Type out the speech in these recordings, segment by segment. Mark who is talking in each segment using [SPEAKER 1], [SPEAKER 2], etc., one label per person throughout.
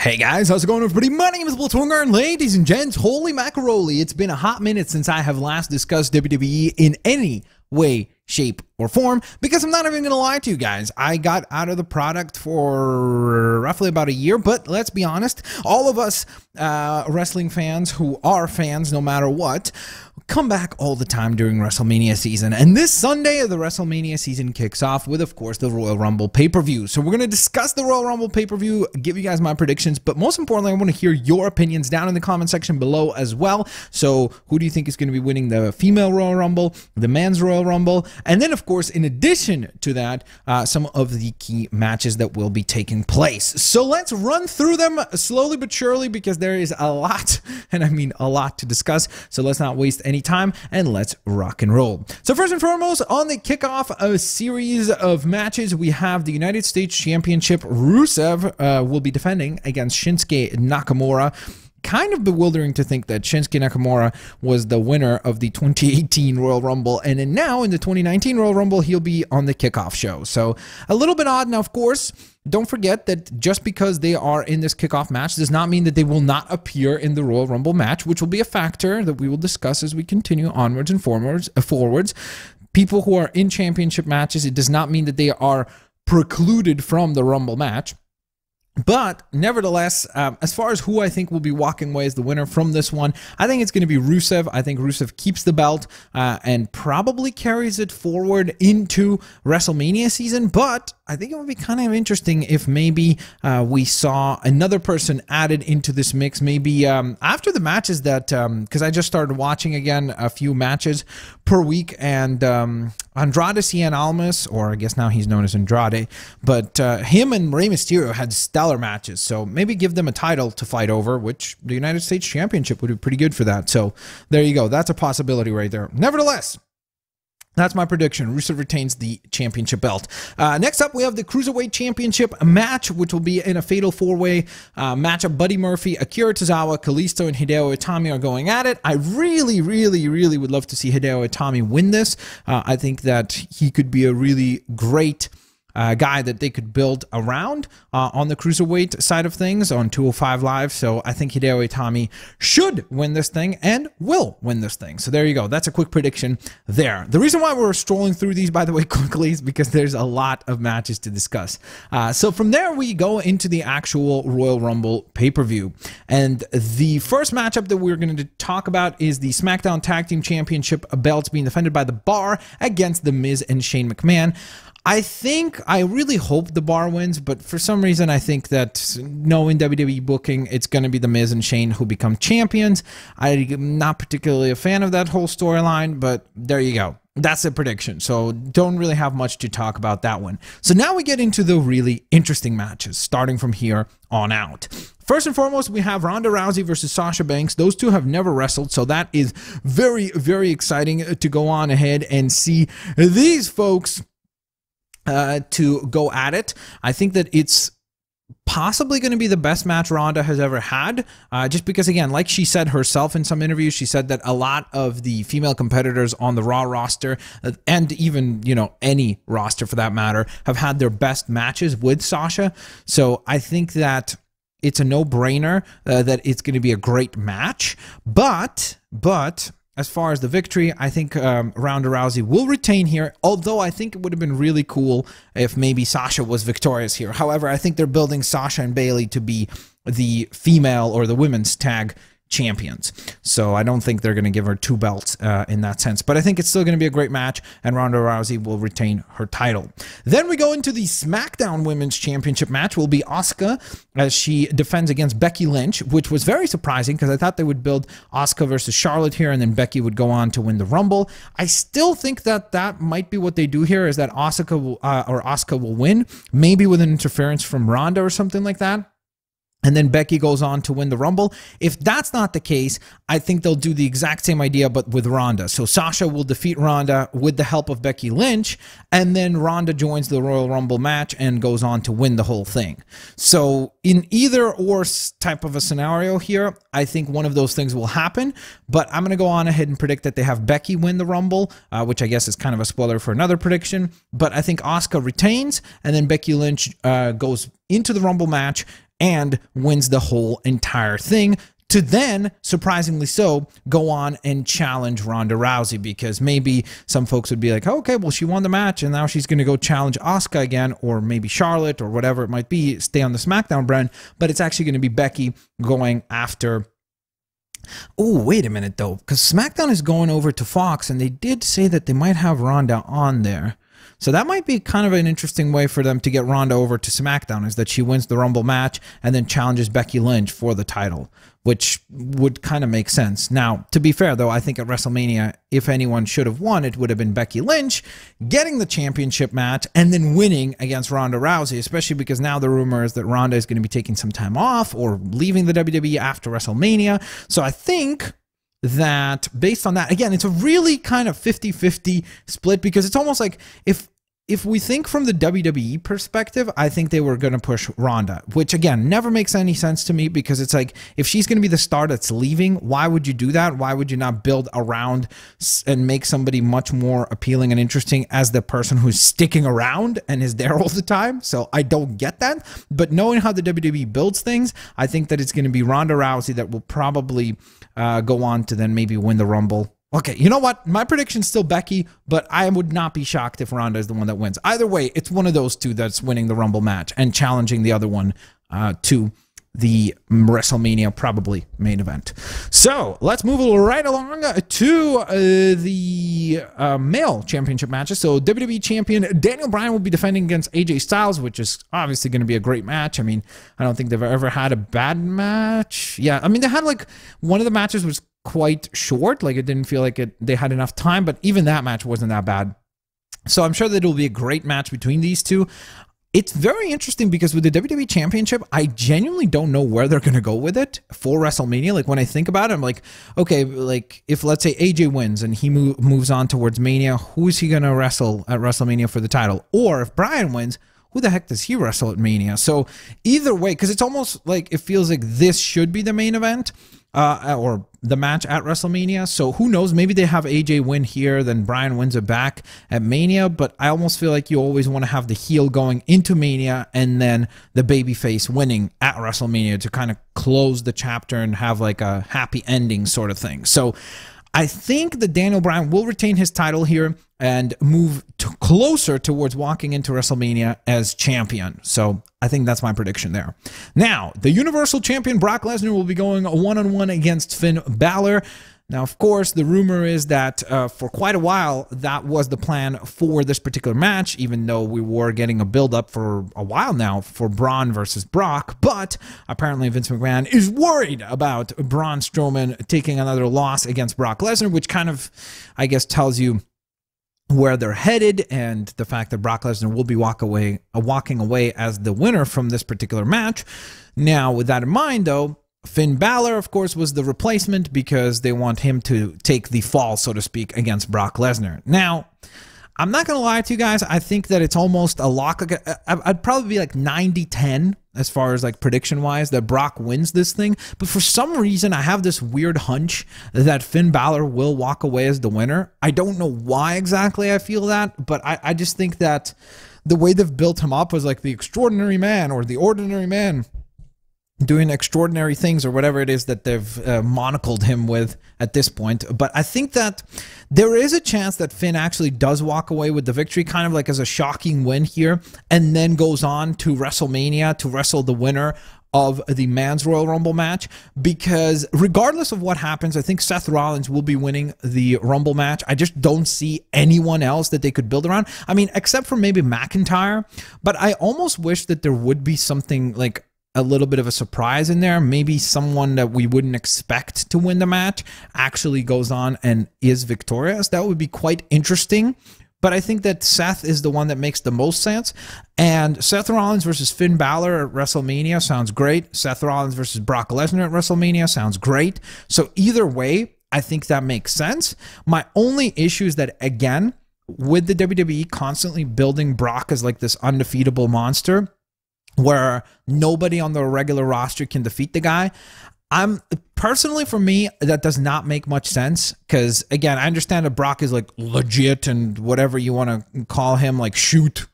[SPEAKER 1] Hey guys, how's it going everybody? My name is Blatongar, and ladies and gents, holy macaroni, it's been a hot minute since I have last discussed WWE in any way, shape, or form, because I'm not even gonna lie to you guys. I got out of the product for roughly about a year, but let's be honest, all of us wrestling fans who are fans no matter what, come back all the time during WrestleMania season. And this Sunday, the WrestleMania season kicks off with, of course, the Royal Rumble pay-per-view. So we're going to discuss the Royal Rumble pay-per-view, give you guys my predictions, but most importantly, I want to hear your opinions down in the comment section below as well. So who do you think is going to be winning the female Royal Rumble, the men's Royal Rumble, and then, of course, in addition to that, some of the key matches that will be taking place. So let's run through them slowly but surely, because there is a lot, and I mean a lot to discuss. So let's not waste any time and let's rock and roll. So first and foremost, on the kickoff of a series of matches, we have the United States Championship. Rusev will be defending against Shinsuke Nakamura. Kind of bewildering to think that Shinsuke Nakamura was the winner of the 2018 Royal Rumble, and then now in the 2019 Royal Rumble, he'll be on the kickoff show. So a little bit odd. Now, of course, don't forget that just because they are in this kickoff match does not mean that they will not appear in the Royal Rumble match, which will be a factor that we will discuss as we continue onwards and forwards. People who are in championship matches, it does not mean that they are precluded from the Rumble match. But nevertheless, as far as who I think will be walking away as the winner from this one, I think it's going to be Rusev. I think Rusev keeps the belt and probably carries it forward into WrestleMania season. But I think it would be kind of interesting if maybe we saw another person added into this mix. Maybe after the matches that, because I just started watching again a few matches per week, and Andrade Cien Almas, or I guess now he's known as Andrade, but him and Rey Mysterio had stellar matches, so maybe give them a title to fight over, which the United States Championship would be pretty good for that. So there you go. That's a possibility right there. Nevertheless, that's my prediction. Rusev retains the championship belt. Next up, we have the Cruiserweight Championship match, which will be in a fatal four-way matchup. Buddy Murphy, Akira, Tozawa, Kalisto, and Hideo Itami are going at it. I really would love to see Hideo Itami win this. I think that he could be a really great guy that they could build around on the cruiserweight side of things on 205 Live. So I think Hideo Itami should win this thing and will win this thing. So there you go. That's a quick prediction there. The reason why we're strolling through these, by the way, quickly is because there's a lot of matches to discuss. So from there, we go into the actual Royal Rumble pay-per-view. And the first matchup that we're going to talk about is the SmackDown Tag Team Championship belts being defended by The Bar against The Miz and Shane McMahon. I really hope The Bar wins, but for some reason I think that knowing WWE booking, it's going to be The Miz and Shane who become champions. I'm not particularly a fan of that whole storyline, but there you go. That's a prediction, so don't really have much to talk about that one. So now we get into the really interesting matches, starting from here on out. First and foremost, we have Ronda Rousey versus Sasha Banks. Those two have never wrestled, so that is very exciting to go on ahead and see these folks to go at it. I think that it's possibly going to be the best match Ronda has ever had, just because, again, like she said herself in some interviews, she said that a lot of the female competitors on the Raw roster, and even, you know, any roster for that matter, have had their best matches with Sasha. So I think that it's a no-brainer that it's going to be a great match, but as far as the victory, I think Ronda Rousey will retain here, although I think it would have been really cool if maybe Sasha was victorious here. However, I think they're building Sasha and Bayley to be the female or the women's tag champions. So I don't think they're going to give her two belts in that sense. But I think it's still going to be a great match, and Ronda Rousey will retain her title. Then we go into the SmackDown Women's Championship match. Will be Asuka as she defends against Becky Lynch, which was very surprising because I thought they would build Asuka versus Charlotte here, and then Becky would go on to win the Rumble. I still think that that might be what they do here, is that Asuka will win, maybe with an interference from Ronda or something like that. And then Becky goes on to win the Rumble. If that's not the case, I think they'll do the exact same idea, but with Ronda. So Sasha will defeat Ronda with the help of Becky Lynch, and then Ronda joins the Royal Rumble match and goes on to win the whole thing. So in either or type of a scenario here, I think one of those things will happen, but I'm going to go on ahead and predict that they have Becky win the Rumble, which I guess is kind of a spoiler for another prediction, but I think Asuka retains, and then Becky Lynch goes into the Rumble match and wins the whole entire thing, to then, surprisingly so, go on and challenge Ronda Rousey, because maybe some folks would be like, oh, okay, well, she won the match, and now she's going to go challenge Asuka again, or maybe Charlotte, or whatever it might be, stay on the SmackDown brand, but it's actually going to be Becky going after... Oh, wait a minute, though, because SmackDown is going over to Fox, and they did say that they might have Ronda on there. So that might be kind of an interesting way for them to get Ronda over to SmackDown, is that she wins the Rumble match and then challenges Becky Lynch for the title, which would kind of make sense. Now, to be fair, though, I think at WrestleMania, if anyone should have won, it would have been Becky Lynch getting the championship match and then winning against Ronda Rousey, especially because now the rumor is that Ronda is going to be taking some time off or leaving the WWE after WrestleMania. So I think that based on that, again, it's a really kind of 50-50 split, because it's almost like if we think from the WWE perspective, I think they were going to push Ronda, which again never makes any sense to me, because it's like, if she's going to be the star that's leaving, why would you do that? Why would you not build around and make somebody much more appealing and interesting as the person who's sticking around and is there all the time? So I don't get that. But knowing how the WWE builds things, I think that it's going to be Ronda Rousey that will probably go on to then maybe win the Rumble. Okay, you know what? My prediction's still Becky, but I would not be shocked if Ronda is the one that wins. Either way, it's one of those two that's winning the Rumble match and challenging the other one to the WrestleMania probably main event. So let's move right along to the male championship matches. So WWE champion Daniel Bryan will be defending against AJ Styles, which is obviously going to be a great match. I mean, I don't think they've ever had a bad match. Yeah, I mean, they had like one of the matches was quite short, like it didn't feel like they had enough time, but even that match wasn't that bad. So I'm sure that it'll be a great match between these two. It's very interesting because with the WWE Championship, I genuinely don't know where they're going to go with it for WrestleMania. Like when I think about it, I'm like, okay, like if let's say AJ wins and he moves on towards Mania, who is he going to wrestle at WrestleMania for the title? Or if Bryan wins, who the heck does he wrestle at Mania? So either way, because it's almost like it feels like this should be the main event or the match at WrestleMania. So who knows? Maybe they have AJ win here, then Bryan wins it back at Mania. But I almost feel like you always want to have the heel going into Mania and then the babyface winning at WrestleMania to kind of close the chapter and have like a happy ending sort of thing. So I think that Daniel Bryan will retain his title here and move closer towards walking into WrestleMania as champion. So I think that's my prediction there. Now, the Universal Champion Brock Lesnar will be going one-on-one against Finn Balor. Now, of course, the rumor is that for quite a while, that was the plan for this particular match, even though we were getting a build-up for a while now for Braun versus Brock. But apparently Vince McMahon is worried about Braun Strowman taking another loss against Brock Lesnar, which kind of, I guess, tells you where they're headed, and the fact that Brock Lesnar will be walking away as the winner from this particular match. Now, with that in mind, though, Finn Balor, of course, was the replacement because they want him to take the fall, so to speak, against Brock Lesnar. Now, I'm not going to lie to you guys. I think that it's almost a lock. I'd probably be like 90-10 as far as like prediction-wise that Brock wins this thing. But for some reason, I have this weird hunch that Finn Balor will walk away as the winner. I don't know why exactly I feel that, but I just think that the way they've built him up was like the extraordinary man or the ordinary man doing extraordinary things or whatever it is that they've monocled him with at this point. But I think that there is a chance that Finn actually does walk away with the victory, kind of like as a shocking win here, and then goes on to WrestleMania to wrestle the winner of the Men's Royal Rumble match, because regardless of what happens, I think Seth Rollins will be winning the Rumble match. I just don't see anyone else that they could build around. I mean, except for maybe McIntyre, but I almost wish that there would be something like a little bit of a surprise in there. Maybe someone that we wouldn't expect to win the match actually goes on and is victorious. That would be quite interesting. But I think that Seth is the one that makes the most sense. And Seth Rollins versus Finn Balor at WrestleMania sounds great. Seth Rollins versus Brock Lesnar at WrestleMania sounds great. So either way, I think that makes sense. My only issue is that, again, with the WWE constantly building Brock as like this undefeatable monster, where nobody on the regular roster can defeat the guy. Personally, for me, that does not make much sense, because again, I understand that Brock is like legit and whatever you want to call him, like shoot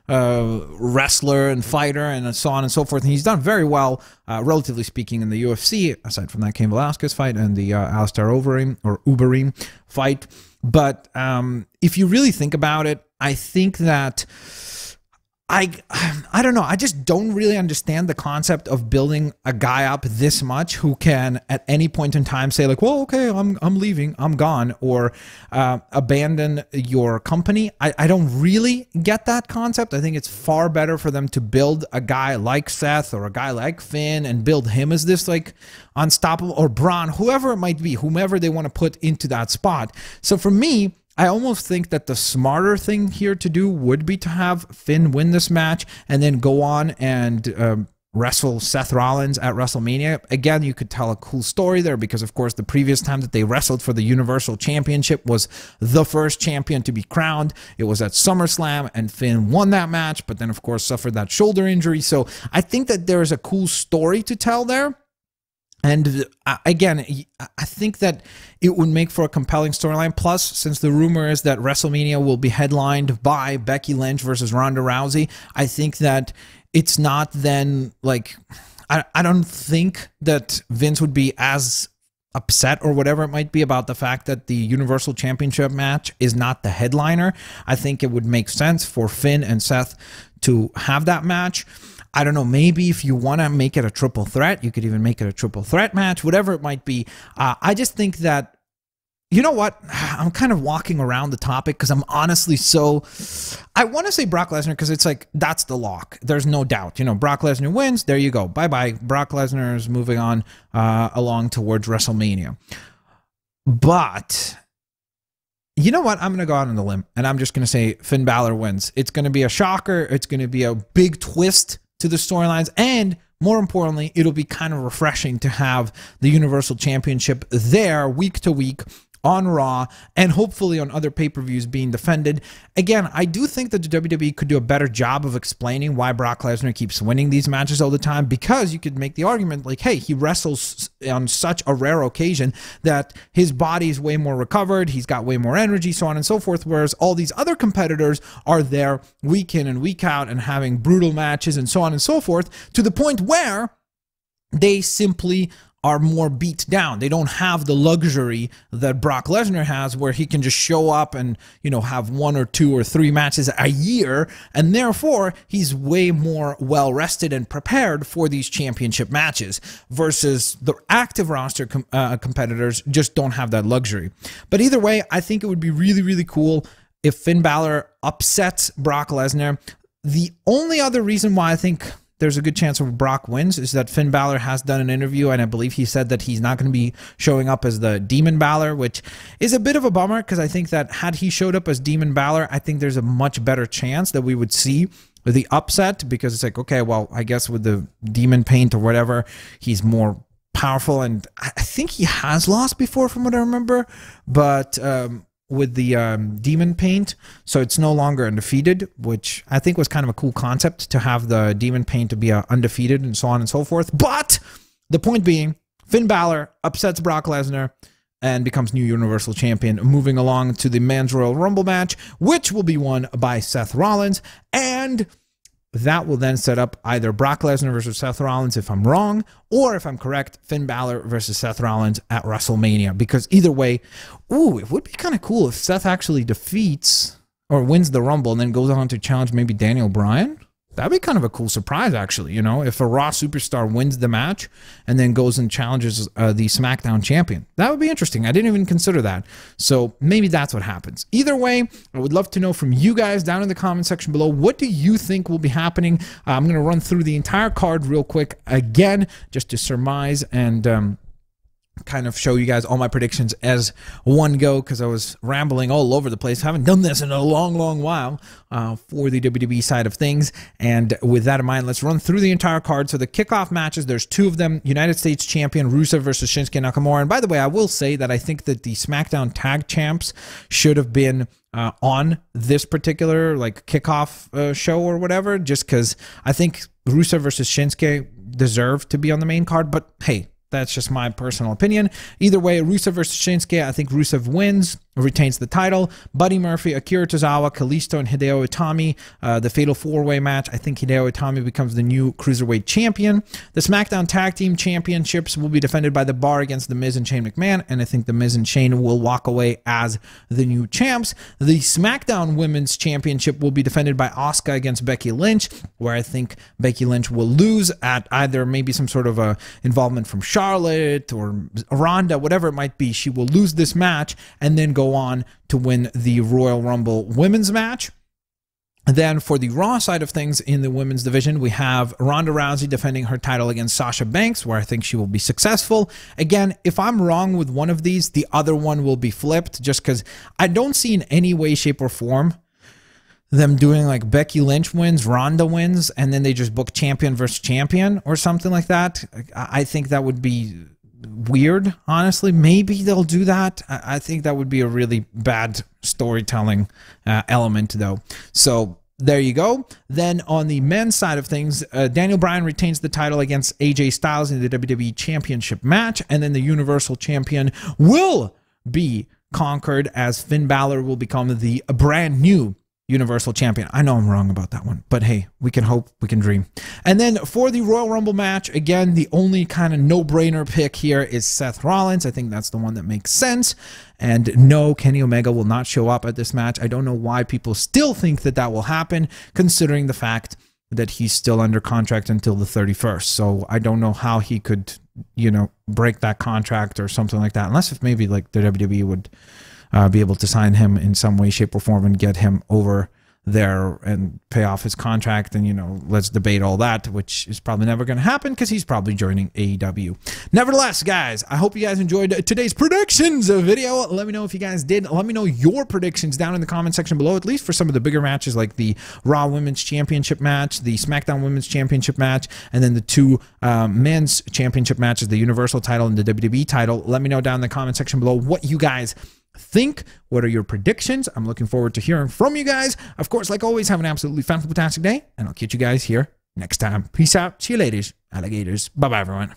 [SPEAKER 1] wrestler and fighter and so on and so forth. And he's done very well, relatively speaking, in the UFC, aside from that Cain Velasquez fight and the Alistair Overeem fight. But if you really think about it, I think that I don't know. I just don't really understand the concept of building a guy up this much who can at any point in time say like, well, okay, I'm leaving, I'm gone, or abandon your company. I don't really get that concept. I think it's far better for them to build a guy like Seth or a guy like Finn and build him as this like unstoppable, or Braun, whoever it might be, whomever they want to put into that spot. So for me, I almost think that the smarter thing here to do would be to have Finn win this match and then go on and wrestle Seth Rollins at WrestleMania. Again, you could tell a cool story there because, of course, the previous time that they wrestled for the Universal Championship was the first champion to be crowned. It was at SummerSlam, and Finn won that match, but then, of course, suffered that shoulder injury. So I think that there is a cool story to tell there. And again, I think that it would make for a compelling storyline. Plus, since the rumor is that WrestleMania will be headlined by Becky Lynch versus Ronda Rousey, I think that it's not then like, I don't think that Vince would be as upset or whatever it might be about the fact that the Universal Championship match is not the headliner. I think it would make sense for Finn and Seth to have that match. I don't know, maybe if you want to make it a triple threat, you could even make it a triple threat match, whatever it might be. I just think that, you know what, I'm kind of walking around the topic because I'm honestly so, I want to say Brock Lesnar because it's like, that's the lock. There's no doubt. You know, Brock Lesnar wins, there you go. Bye-bye. Brock Lesnar is moving on along towards WrestleMania. But you know what? I'm going to go out on the limb, and I'm just going to say Finn Balor wins. It's going to be a shocker. It's going to be a big twist to the storylines, and more importantly, it'll be kind of refreshing to have the Universal Championship there week to week on Raw and hopefully on other pay-per-views being defended. Again, I do think that the WWE could do a better job of explaining why Brock Lesnar keeps winning these matches all the time, because you could make the argument like, hey, he wrestles on such a rare occasion that his body is way more recovered, he's got way more energy, so on and so forth, whereas all these other competitors are there week in and week out and having brutal matches and so on and so forth, to the point where they simply are more beat down. They don't have the luxury that Brock Lesnar has, where he can just show up and, you know, have 1 or 2 or 3 matches a year, and therefore he's way more well rested and prepared for these championship matches, versus the active roster competitors just don't have that luxury. But either way, I think it would be really, really cool if Finn Balor upsets Brock Lesnar. The only other reason why I think there's a good chance of Brock wins is that Finn Balor has done an interview, and I believe he said that he's not going to be showing up as the Demon Balor, which is a bit of a bummer, because I think that had he showed up as Demon Balor, I think there's a much better chance that we would see the upset, because it's like, okay, well, I guess with the demon paint or whatever, he's more powerful, and I think he has lost before from what I remember, but with the demon paint, so it's no longer undefeated, which I think was kind of a cool concept, to have the demon paint to be undefeated and so on and so forth. But the point being, Finn Balor upsets Brock Lesnar and becomes new Universal Champion, moving along to the Men's Royal Rumble match, which will be won by Seth Rollins, and that will then set up either Brock Lesnar versus Seth Rollins if I'm wrong, or if I'm correct, Finn Balor versus Seth Rollins at WrestleMania. Because either way, ooh, it would be kind of cool if Seth actually defeats or wins the Rumble and then goes on to challenge maybe Daniel Bryan. That'd be kind of a cool surprise, actually, you know, if a Raw superstar wins the match and then goes and challenges the SmackDown champion. That would be interesting. I didn't even consider that. So maybe that's what happens. Either way, I would love to know from you guys down in the comment section below, what do you think will be happening? I'm going to run through the entire card real quick again, just to surmise and kind of show you guys all my predictions as one go, because I was rambling all over the place. I haven't done this in a long while for the WWE side of things. And with that in mind, let's run through the entire card. So the kickoff matches, there's 2 of them. United States Champion Rusev versus Shinsuke Nakamura. And by the way, I will say that I think that the SmackDown Tag Champs should have been on this particular like kickoff show or whatever, just because I think Rusev versus Shinsuke deserve to be on the main card. But hey, That's just my personal opinion. Either way, Rusev versus Shinsuke, I think Rusev wins, retains the title. Buddy Murphy, Akira Tozawa, Kalisto, and Hideo Itami. The Fatal 4-Way match, I think Hideo Itami becomes the new Cruiserweight Champion. The SmackDown Tag Team Championships will be defended by The Bar against The Miz and Shane McMahon, and I think The Miz and Shane will walk away as the new champs. The SmackDown Women's Championship will be defended by Asuka against Becky Lynch, where I think Becky Lynch will lose at either maybe some sort of a involvement from Charlotte or Ronda, whatever it might be. She will lose this match and then go on to win the Royal Rumble women's match. Then for the Raw side of things in the women's division, we have Ronda Rousey defending her title against Sasha Banks, where I think she will be successful. Again, if I'm wrong with one of these, the other one will be flipped, just because I don't see in any way, shape, or form them doing like Becky Lynch wins, Ronda wins, and then they just book champion versus champion or something like that. I think that would be weird, honestly. Maybe they'll do that. I think that would be a really bad storytelling element, though. So there you go. Then on the men's side of things, Daniel Bryan retains the title against AJ Styles in the WWE Championship match, and then the Universal Champion will be conquered as Finn Balor will become the brand new Universal Champion. I know I'm wrong about that one, but hey, we can hope, we can dream. And then for the Royal Rumble match, again, the only kind of no-brainer pick here is Seth Rollins. I think that's the one that makes sense. And no, Kenny Omega will not show up at this match. I don't know why people still think that that will happen, considering the fact that he's still under contract until the 31st. So I don't know how he could, you know, break that contract or something like that, unless if maybe like the WWE would be able to sign him in some way, shape, or form and get him over there and pay off his contract. And, you know, let's debate all that, which is probably never going to happen because he's probably joining AEW. Nevertheless, guys, I hope you guys enjoyed today's predictions video. Let me know if you guys did. Let me know your predictions down in the comment section below, at least for some of the bigger matches like the Raw Women's Championship match, the SmackDown Women's Championship match, and then the two men's championship matches, the Universal title and the WWE title. Let me know down in the comment section below what you guys think. What are your predictions? I'm looking forward to hearing from you guys. Of course, like always, have an absolutely fantastic day, and I'll catch you guys here next time. Peace out. See you later, alligators. Bye-bye, everyone.